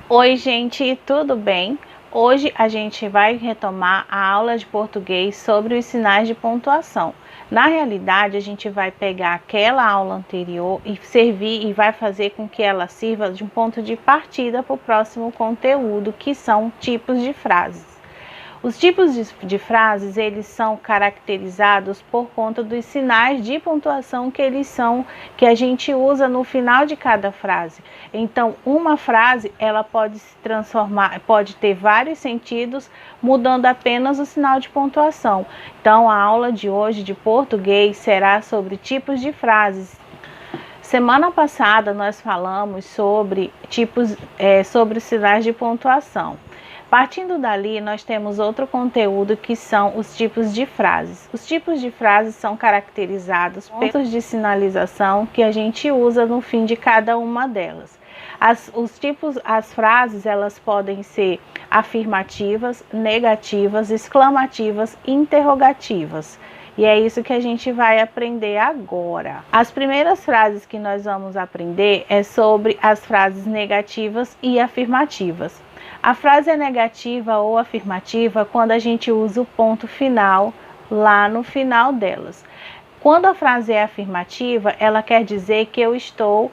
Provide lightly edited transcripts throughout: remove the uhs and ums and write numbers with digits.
Oi, gente, tudo bem? Hoje a gente vai retomar a aula de português sobre os sinais de pontuação. Na realidade, a gente vai pegar aquela aula anterior e servir e vai fazer com que ela sirva de um ponto de partida para o próximo conteúdo, que são tipos de frases. Os tipos de frases, eles são caracterizados por conta dos sinais de pontuação que a gente usa no final de cada frase. Então, uma frase, ela pode se transformar, pode ter vários sentidos, mudando apenas o sinal de pontuação. Então, a aula de hoje de português será sobre tipos de frases. Semana passada nós falamos sobre sobre os sinais de pontuação. Partindo dali, nós temos outro conteúdo que são os tipos de frases. Os tipos de frases são caracterizados por pontos de sinalização que a gente usa no fim de cada uma delas. As frases, elas podem ser afirmativas, negativas, exclamativas, interrogativas. E é isso que a gente vai aprender agora. As primeiras frases que nós vamos aprender é sobre as frases negativas e afirmativas. A frase é negativa ou afirmativa quando a gente usa o ponto final lá no final delas. Quando a frase é afirmativa, ela quer dizer que eu estou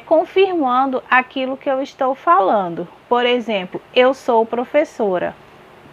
confirmando aquilo que eu estou falando. Por exemplo, eu sou professora.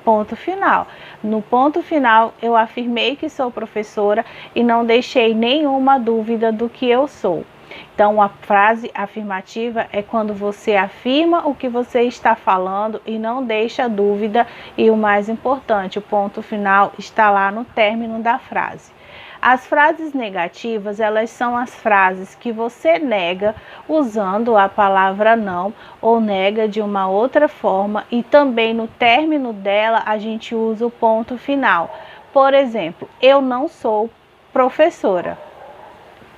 Ponto final. No ponto final, eu afirmei que sou professora e não deixei nenhuma dúvida do que eu sou. Então, a frase afirmativa é quando você afirma o que você está falando e não deixa dúvida, e o mais importante, o ponto final está lá no término da frase. As frases negativas, elas são as frases que você nega usando a palavra não ou nega de uma outra forma, e também no término dela a gente usa o ponto final. Por exemplo, eu não sou professora.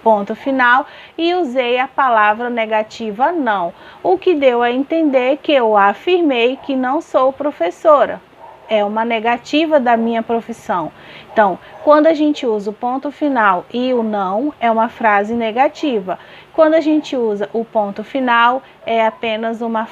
Ponto final, e usei a palavra negativa não, o que deu a entender que eu afirmei que não sou professora. É uma negativa da minha profissão. Então, quando a gente usa o ponto final e o não, é uma frase negativa. Quando a gente usa o ponto final, é apenas uma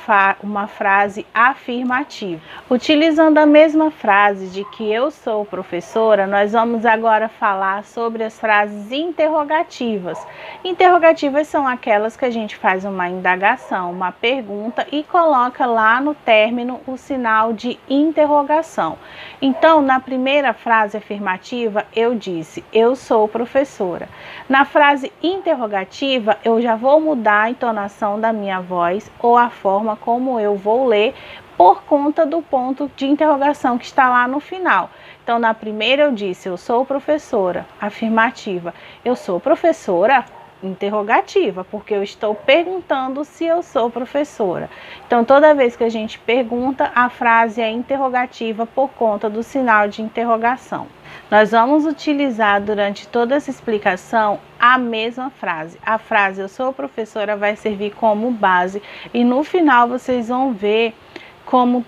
frase afirmativa. Utilizando a mesma frase de que eu sou professora, nós vamos agora falar sobre as frases interrogativas. Interrogativas são aquelas que a gente faz uma indagação, uma pergunta e coloca lá no término o sinal de interrogação. Então, na primeira frase afirmativa, eu disse, eu sou professora. Na frase interrogativa, eu já vou mudar a entonação da minha voz ou a forma como eu vou ler por conta do ponto de interrogação que está lá no final. Então, na primeira eu disse, eu sou professora, afirmativa. Eu sou professora? Interrogativa, porque eu estou perguntando se eu sou professora. Então, toda vez que a gente pergunta, a frase é interrogativa por conta do sinal de interrogação. Nós vamos utilizar durante toda essa explicação a mesma frase. A frase eu sou professora vai servir como base e no final vocês vão ver como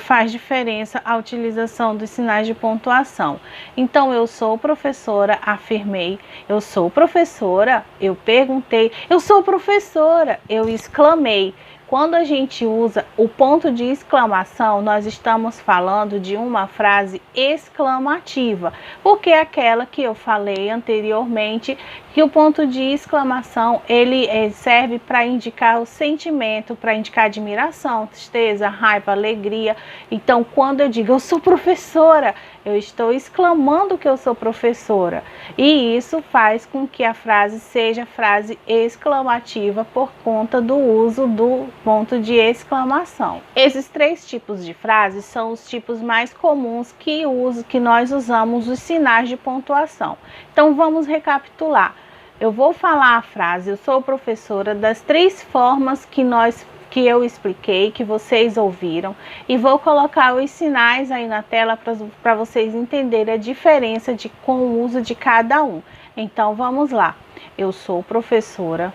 faz diferença a utilização dos sinais de pontuação. Então, eu sou professora, afirmei. Eu sou professora, eu perguntei. Eu sou professora, eu exclamei. Quando a gente usa o ponto de exclamação, nós estamos falando de uma frase exclamativa, porque é aquela que eu falei anteriormente, que o ponto de exclamação ele serve para indicar o sentimento, para indicar admiração, tristeza, raiva, alegria. Então, quando eu digo eu sou professora, eu estou exclamando que eu sou professora. E isso faz com que a frase seja frase exclamativa por conta do uso do ponto de exclamação. Esses três tipos de frases são os tipos mais comuns que nós usamos os sinais de pontuação. Então, vamos recapitular. Eu vou falar a frase, eu sou professora, das três formas que eu expliquei, que vocês ouviram, e vou colocar os sinais aí na tela para vocês entenderem a diferença com o uso de cada um. Então, vamos lá. Eu sou professora.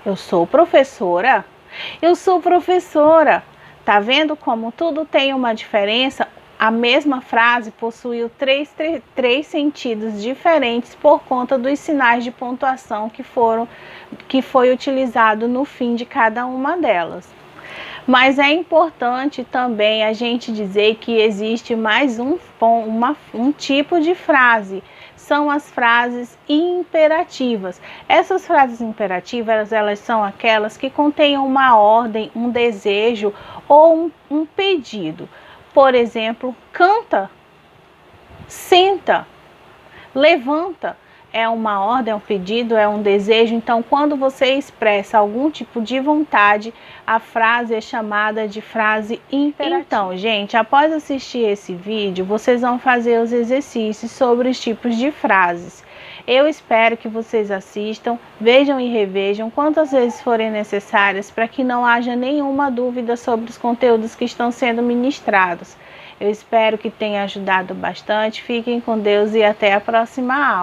Eu sou professora. Eu sou professora. Tá vendo como tudo tem uma diferença? A mesma frase possuiu três sentidos diferentes por conta dos sinais de pontuação que foi utilizado no fim de cada uma delas. Mas é importante também a gente dizer que existe mais um tipo de frase. São as frases imperativas. Essas frases imperativas, elas são aquelas que contêm uma ordem, um desejo ou um pedido. Por exemplo, canta, senta, levanta. É uma ordem, é um pedido, é um desejo. Então, quando você expressa algum tipo de vontade, a frase é chamada de frase imperativa. Então, gente, após assistir esse vídeo, vocês vão fazer os exercícios sobre os tipos de frases. Eu espero que vocês assistam, vejam e revejam quantas vezes forem necessárias para que não haja nenhuma dúvida sobre os conteúdos que estão sendo ministrados. Eu espero que tenha ajudado bastante. Fiquem com Deus e até a próxima aula.